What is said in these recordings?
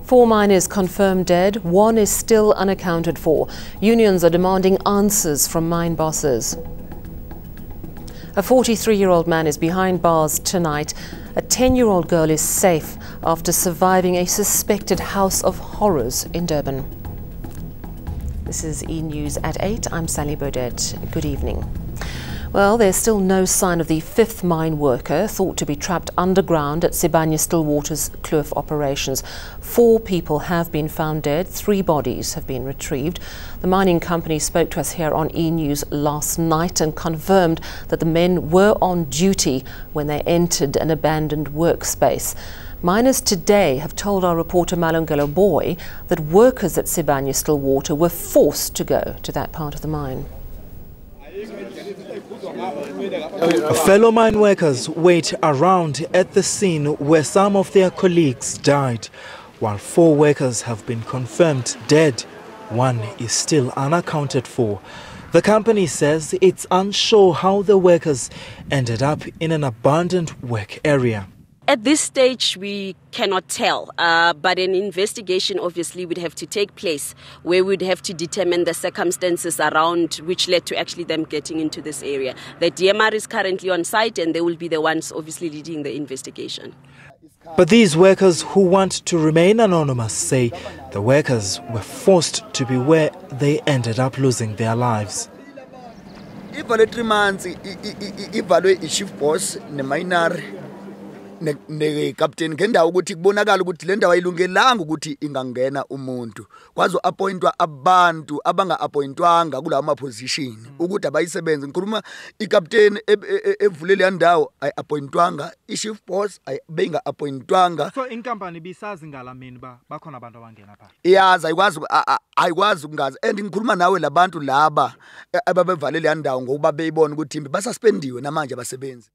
4 miners confirmed dead, 1 is still unaccounted for. Unions are demanding answers from mine bosses. A 43-year-old man is behind bars tonight. A 10-year-old girl is safe after surviving a suspected house of horrors in Durban. This is eNews at 8. I'm Sally Baudet. Good evening. Well, there's still no sign of the 5th mine worker thought to be trapped underground at Sibanye Stillwater's Kloof operations. 4 people have been found dead. 3 bodies have been retrieved. The mining company spoke to us here on eNews last night and confirmed that the men were on duty when they entered an abandoned workspace. Miners today have told our reporter Malungelo Boy that workers at Sibanye Stillwater were forced to go to that part of the mine. Fellow mine workers wait around at the scene where some of their colleagues died, while 4 workers have been confirmed dead. 1 is still unaccounted for. The company says it's unsure how the workers ended up in an abandoned work area. At this stage, we cannot tell, but an investigation obviously would have to take place where we'd have to determine the circumstances around which led to actually them getting into this area. The DMR is currently on site and they will be the ones obviously leading the investigation. But these workers who want to remain anonymous say the workers were forced to be where they ended up losing their lives. Ivalwe 3 months, ivalwe chief boss, ne minor, ne captain ngendawo ukuthi kubonakala ukuthi le ndawo ayilungelanga ukuthi ingangena umuntu kwazo appointwa abantu abanga appointwanga kulawa ma position ukuthi abayisebenze. Ngikhuluma icaptain evulele yandawo ay appointwanga, ichief boss ayibinga appointwanga. So inkampani bisazi ngalamini bakhona abantu abangena pha. Iyazi ayikwazi ukungazi and ngikhuluma nawe labantu laba ababevalele yandawo ngokuba beyibona ukuthi basuspendiwe namanje abasebenzi.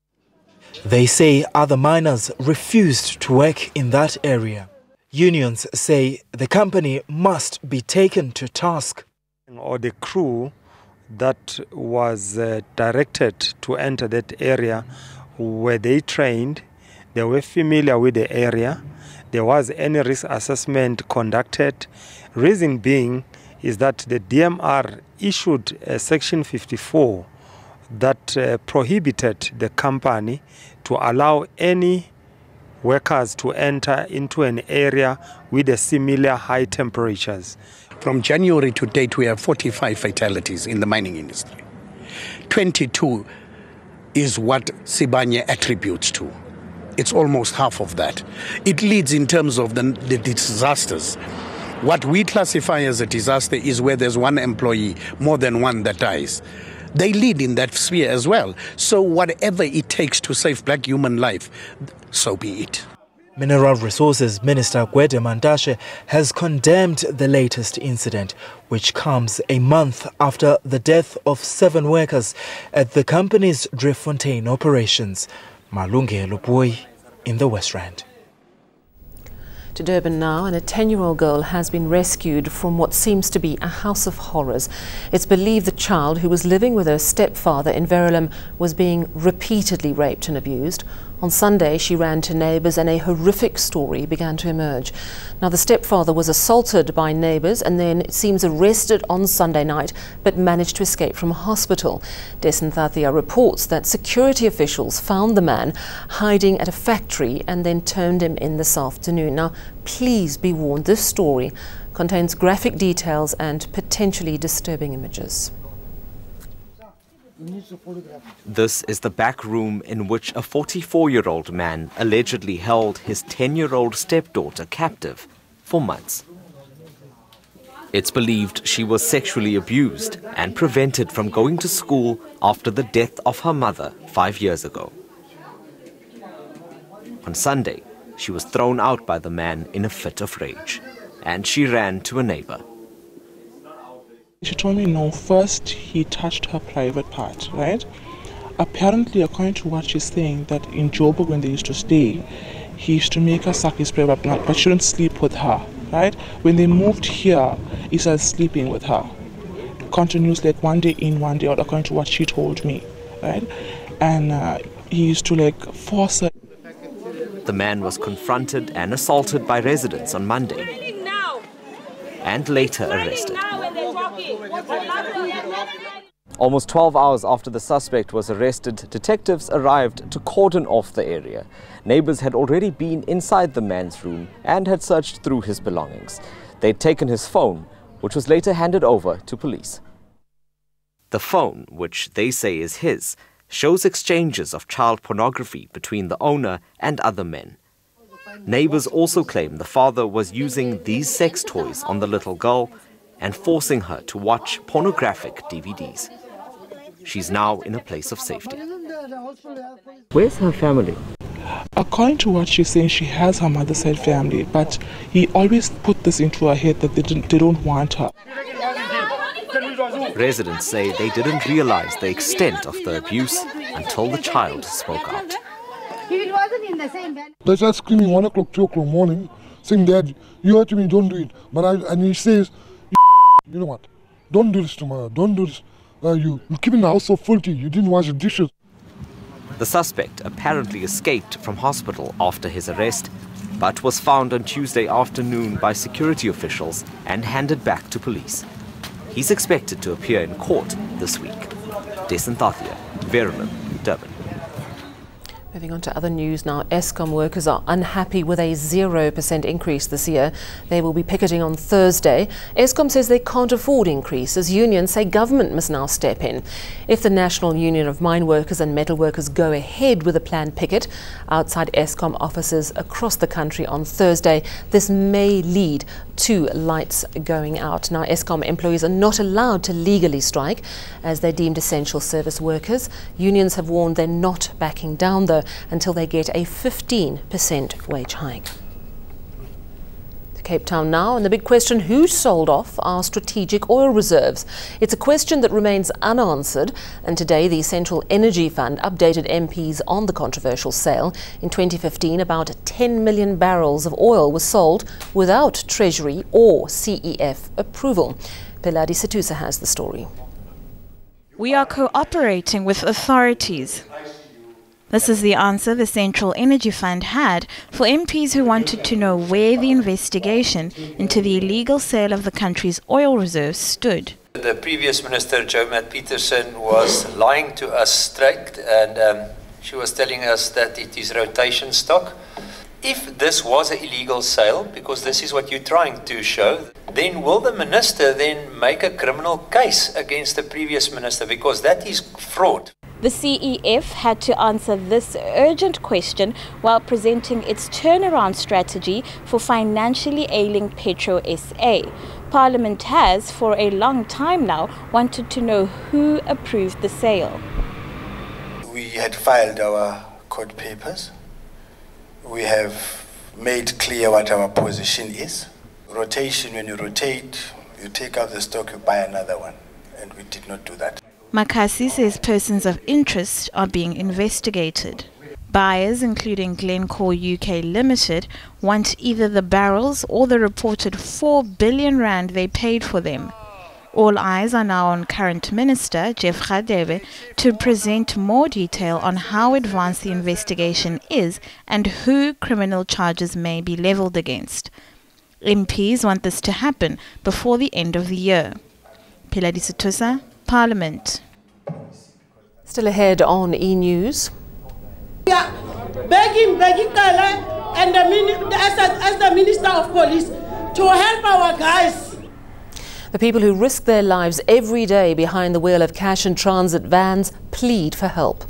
They say other miners refused to work in that area. Unions say the company must be taken to task. Or the crew that was directed to enter that area, where they trained, they were familiar with the area. There was any risk assessment conducted. Reason being is that the DMR issued a Section 54 that prohibited the company to allow any workers to enter into an area with a similar high temperatures. From January to date, we have 45 fatalities in the mining industry. 22 is what Sibanye attributes to. It's almost half of that. It leads in terms of the disasters. What we classify as a disaster is where there's 1 employee, more than 1 that dies. They lead in that sphere as well. So whatever it takes to save black human life, so be it. Mineral Resources Minister Gwede Mantashe has condemned the latest incident, which comes a month after the death of 7 workers at the company's Driefontein operations. Malungelo Boy in the West Rand. To Durban now, and a 10-year-old girl has been rescued from what seems to be a house of horrors. It's believed the child, who was living with her stepfather in Verulam, was being repeatedly raped and abused. On Sunday, she ran to neighbours and a horrific story began to emerge. Now, the stepfather was assaulted by neighbours and then, it seems, arrested on Sunday night, but managed to escape from hospital. THIS reports that security officials found the man hiding at a factory and then turned him in this afternoon. Now, please be warned, this story contains graphic details and potentially disturbing images. This is the back room in which a 44-year-old man allegedly held his 10-year-old stepdaughter captive for months. It's believed she was sexually abused and prevented from going to school after the death of her mother 5 years ago. On Sunday, she was thrown out by the man in a fit of rage, and she ran to a neighbor. She told me no, first he touched her private part, right? Apparently, according to what she's saying, that in Joburg when they used to stay, he used to make her suck his private part, but she didn't sleep with her, right? When they moved here, he started sleeping with her. Continuously, like one day in, one day out, according to what she told me, right? And he used to like force her. The man was confronted and assaulted by residents on Monday and later arrested. Almost 12 hours after the suspect was arrested, detectives arrived to cordon off the area. Neighbors had already been inside the man's room and had searched through his belongings. They'd taken his phone, which was later handed over to police. The phone, which they say is his, shows exchanges of child pornography between the owner and other men. Neighbors also claim the father was using these sex toys on the little girl and forcing her to watch pornographic DVDs. She's now in a place of safety. Where's her family? According to what she's saying, she has her mother's side family, but he always put this into her head that they don't want her. Residents say they didn't realize the extent of the abuse until the child spoke out. It wasn't in the same bed. They started screaming 1 o'clock, 2 o'clock morning, saying, "Dad, you hurt me, don't do it." And he says, "You know what? Don't do this to her. Don't do this. You're keeping the house so filthy. You didn't wash the dishes." The suspect apparently escaped from hospital after his arrest, but was found on Tuesday afternoon by security officials and handed back to police. He's expected to appear in court this week. THIS Verulam, Durban. Moving on to other news now, Eskom workers are unhappy with a 0% increase this year. They will be picketing on Thursday. Eskom says they can't afford increases. Unions say government must now step in. If the National Union of Mine Workers and Metal Workers go ahead with a planned picket outside Eskom offices across the country on Thursday, this may lead to lights going out. Now, Eskom employees are not allowed to legally strike as they're deemed essential service workers. Unions have warned they're not backing down, though, until they get a 15% wage hike. To Cape Town now, and the big question, who sold off our strategic oil reserves? It's a question that remains unanswered, and today the Central Energy Fund updated MPs on the controversial sale. In 2015, about 10 million barrels of oil was sold without Treasury or CEF approval. Peladi Situsa has the story. We are cooperating with authorities. This is the answer the Central Energy Fund had for MPs who wanted to know where the investigation into the illegal sale of the country's oil reserves stood. The previous minister, Jo Peterson, was lying to us straight, and she was telling us that it is rotation stock. If this was an illegal sale, because this is what you're trying to show, then will the minister then make a criminal case against the previous minister, because that is fraud. The CEF had to answer this urgent question while presenting its turnaround strategy for financially ailing Petro SA. Parliament has, for a long time now, wanted to know who approved the sale. We had filed our court papers. We have made clear what our position is. Rotation, when you rotate, you take out the stock, you buy another one. And we did not do that. Makasi says persons of interest are being investigated. Buyers, including Glencore UK Limited, want either the barrels or the reported 4 billion rand they paid for them. All eyes are now on current Minister Jeff Radebe to present more detail on how advanced the investigation is and who criminal charges may be levelled against. MPs want this to happen before the end of the year. Peladi Situsa, Parliament. Still ahead on eNews. Yeah, begging Kala and as the Minister of Police to help our guys. The people who risk their lives every day behind the wheel of cash and transit vans plead for help.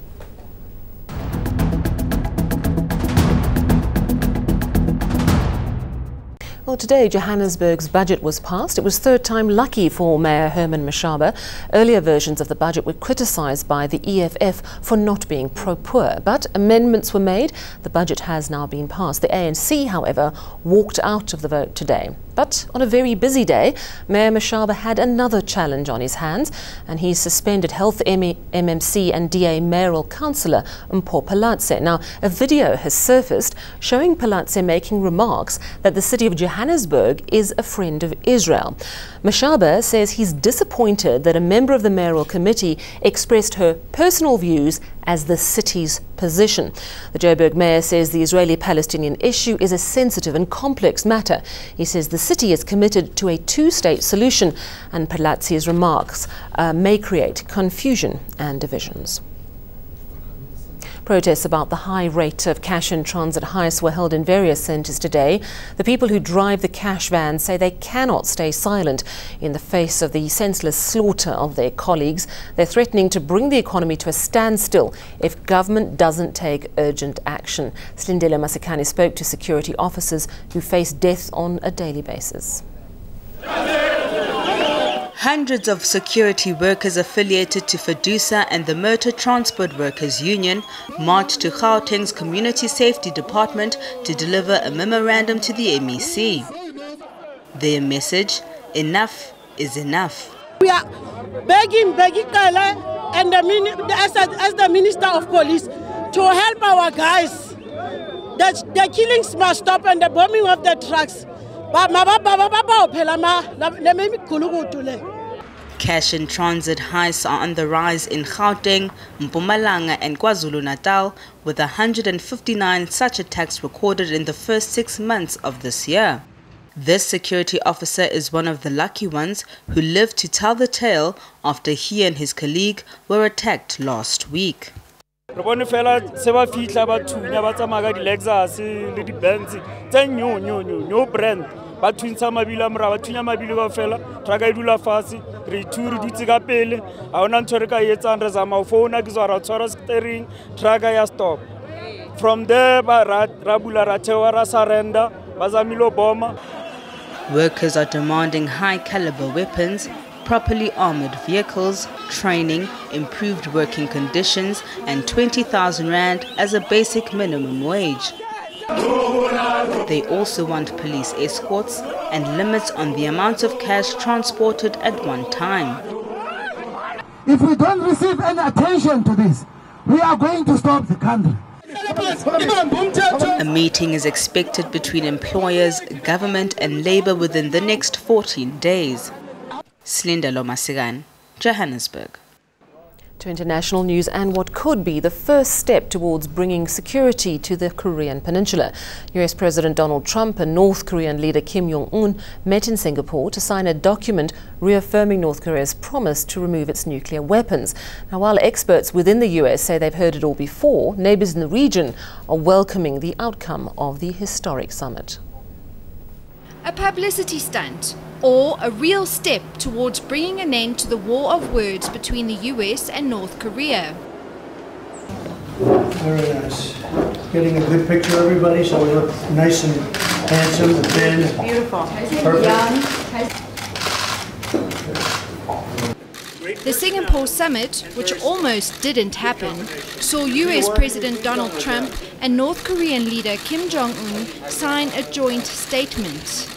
Well, today Johannesburg's budget was passed. It was third time lucky for Mayor Herman Mashaba. Earlier versions of the budget were criticised by the EFF for not being pro-poor, but amendments were made. The budget has now been passed. The ANC, however, walked out of the vote today. But on a very busy day, Mayor Mashaba had another challenge on his hands, and he suspended Health MMC and DA mayoral councillor Mpho Palatse. Now, a video has surfaced showing Palatse making remarks that the city of Johannesburg is a friend of Israel. Mashaba says he's disappointed that a member of the mayoral committee expressed her personal views as the city's position. The Joburg mayor says the Israeli-Palestinian issue is a sensitive and complex matter. He says the city is committed to a two-state solution, and Palazi's remarks may create confusion and divisions. Protests about the high rate of cash-in-transit heists were held in various centres today. The people who drive the cash vans say they cannot stay silent in the face of the senseless slaughter of their colleagues. They're threatening to bring the economy to a standstill if government doesn't take urgent action. Slindele Masekane spoke to security officers who face death on a daily basis. Hundreds of security workers affiliated to FEDUSA and the Motor Transport Workers Union marched to Gauteng's Community Safety Department to deliver a memorandum to the MEC. Their message, enough is enough. We are begging Kala and as the Minister of Police to help our guys. The killings must stop and the bombing of the trucks. Cash-in-transit heists are on the rise in Gauteng, Mpumalanga and KwaZulu-Natal, with 159 such attacks recorded in the first 6 months of this year. This security officer is one of the lucky ones who lived to tell the tale after he and his colleague were attacked last week. Batwintsha mabila mra bathunya mabili ka fela traka idula fasi re thuri dutse ka pele a ona ntshore ka yetsang re zama phone ke tswa ra tshwara steering traka ya stop from there ba rabula ra thewa ra surrender bazamilo bomba. Workers are demanding high caliber weapons, properly armored vehicles, training, improved working conditions and 20,000 rand as a basic minimum wage. They also want police escorts and limits on the amount of cash transported at one time. If we don't receive any attention to this, we are going to stop the country. A meeting is expected between employers, government and labor within the next 14 days. Slindele Masekane, Johannesburg. To international news and what could be the first step towards bringing security to the Korean peninsula. US President Donald Trump and North Korean leader Kim Jong-un met in Singapore to sign a document reaffirming North Korea's promise to remove its nuclear weapons. Now, while experts within the US say they've heard it all before, neighbours in the region are welcoming the outcome of the historic summit. A publicity stunt or a real step towards bringing an end to the war of words between the US and North Korea. Very nice. Getting a good picture of everybody so we look nice and handsome and thin. Beautiful. Perfect. The Singapore summit, which almost didn't happen, saw US President Donald Trump and North Korean leader Kim Jong-un sign a joint statement.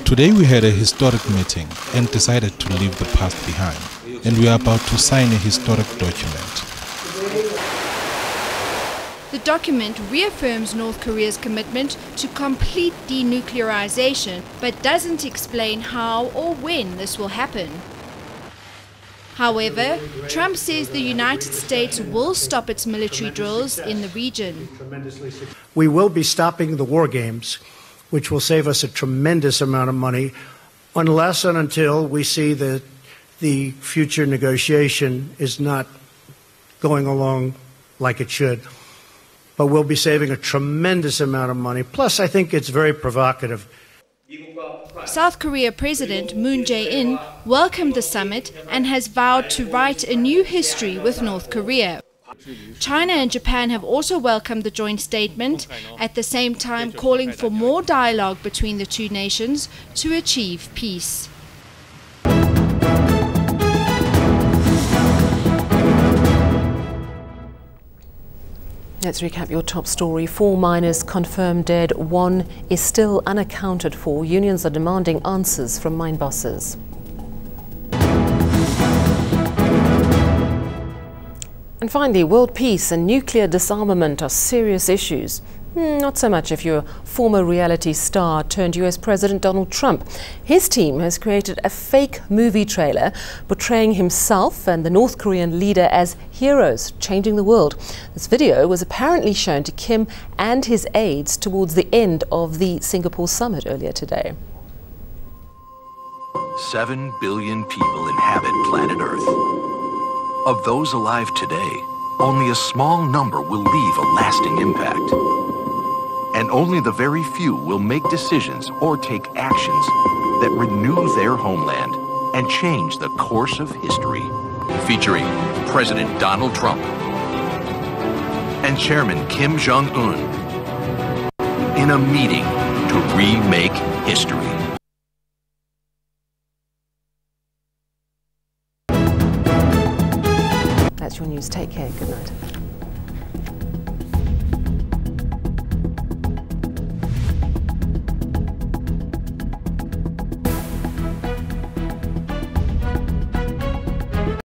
Today we had a historic meeting and decided to leave the past behind, and we are about to sign a historic document. The document reaffirms North Korea's commitment to complete denuclearization, but doesn't explain how or when this will happen. However, Trump says the United States will stop its military drills in the region. We will be stopping the war games, which will save us a tremendous amount of money, unless and until we see that the future negotiation is not going along like it should. But we'll be saving a tremendous amount of money. Plus, I think it's very provocative. South Korea President Moon Jae-in welcomed the summit and has vowed to write a new history with North Korea. China and Japan have also welcomed the joint statement, at the same time calling for more dialogue between the two nations to achieve peace. Let's recap your top story. 4 miners confirmed dead, 1 is still unaccounted for. Unions are demanding answers from mine bosses. And finally, world peace and nuclear disarmament are serious issues. Not so much if you're a former reality star turned US President Donald Trump. His team has created a fake movie trailer portraying himself and the North Korean leader as heroes changing the world. This video was apparently shown to Kim and his aides towards the end of the Singapore summit earlier today. 7 billion people inhabit planet Earth. Of those alive today, only a small number will leave a lasting impact. And only the very few will make decisions or take actions that renew their homeland and change the course of history. Featuring President Donald Trump and Chairman Kim Jong-un in a meeting to remake history. That's your news. Take care. Good night.